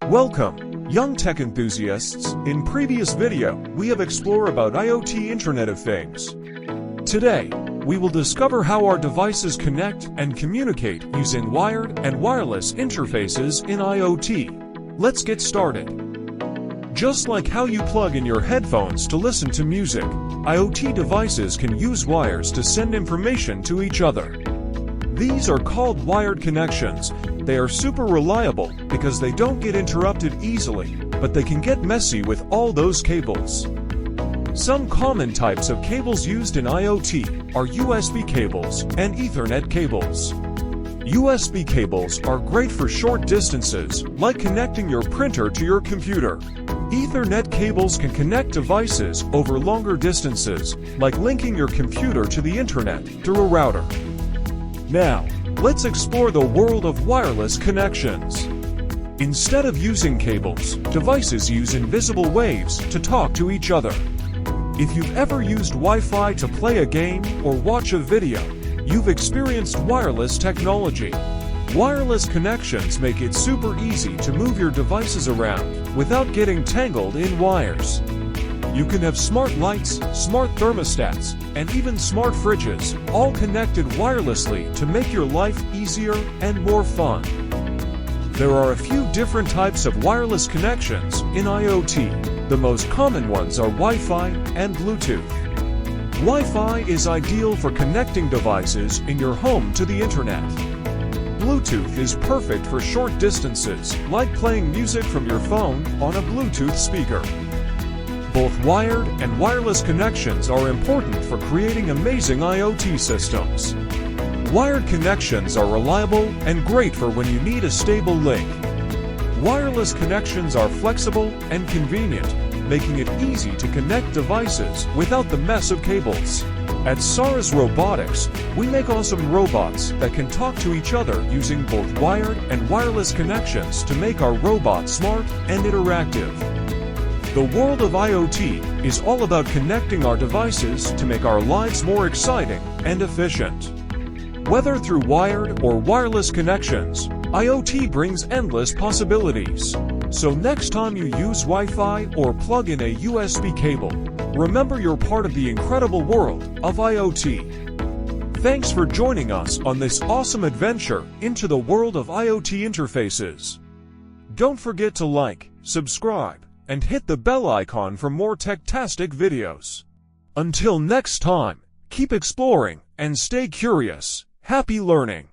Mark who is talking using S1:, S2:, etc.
S1: Welcome, young tech enthusiasts. In previous video, we have explored about IoT Internet of Things. Today, we will discover how our devices connect and communicate using wired and wireless interfaces in IoT. Let's get started. Just like how you plug in your headphones to listen to music, IoT devices can use wires to send information to each other. These are called wired connections. They are super reliable because they don't get interrupted easily, but they can get messy with all those cables. Some common types of cables used in IoT are USB cables and Ethernet cables. USB cables are great for short distances, like connecting your printer to your computer. Ethernet cables can connect devices over longer distances, like linking your computer to the internet through a router. Now, let's explore the world of wireless connections. Instead of using cables, devices use invisible waves to talk to each other. If you've ever used Wi-Fi to play a game or watch a video, you've experienced wireless technology. Wireless connections make it super easy to move your devices around without getting tangled in wires. You can have smart lights, smart thermostats, and even smart fridges, all connected wirelessly to make your life easier and more fun. There are a few different types of wireless connections in IoT. The most common ones are Wi-Fi and Bluetooth. Wi-Fi is ideal for connecting devices in your home to the internet. Bluetooth is perfect for short distances, like playing music from your phone on a Bluetooth speaker. Both wired and wireless connections are important for creating amazing IoT systems. Wired connections are reliable and great for when you need a stable link. Wireless connections are flexible and convenient, making it easy to connect devices without the mess of cables. At Saras Robotics, we make awesome robots that can talk to each other using both wired and wireless connections to make our robots smart and interactive. The world of IoT is all about connecting our devices to make our lives more exciting and efficient. Whether through wired or wireless connections, IoT brings endless possibilities. So next time you use Wi-Fi or plug in a USB cable, remember you're part of the incredible world of IoT. Thanks for joining us on this awesome adventure into the world of IoT interfaces. Don't forget to like, subscribe, and hit the bell icon for more tech-tastic videos. Until next time, keep exploring and stay curious. Happy learning!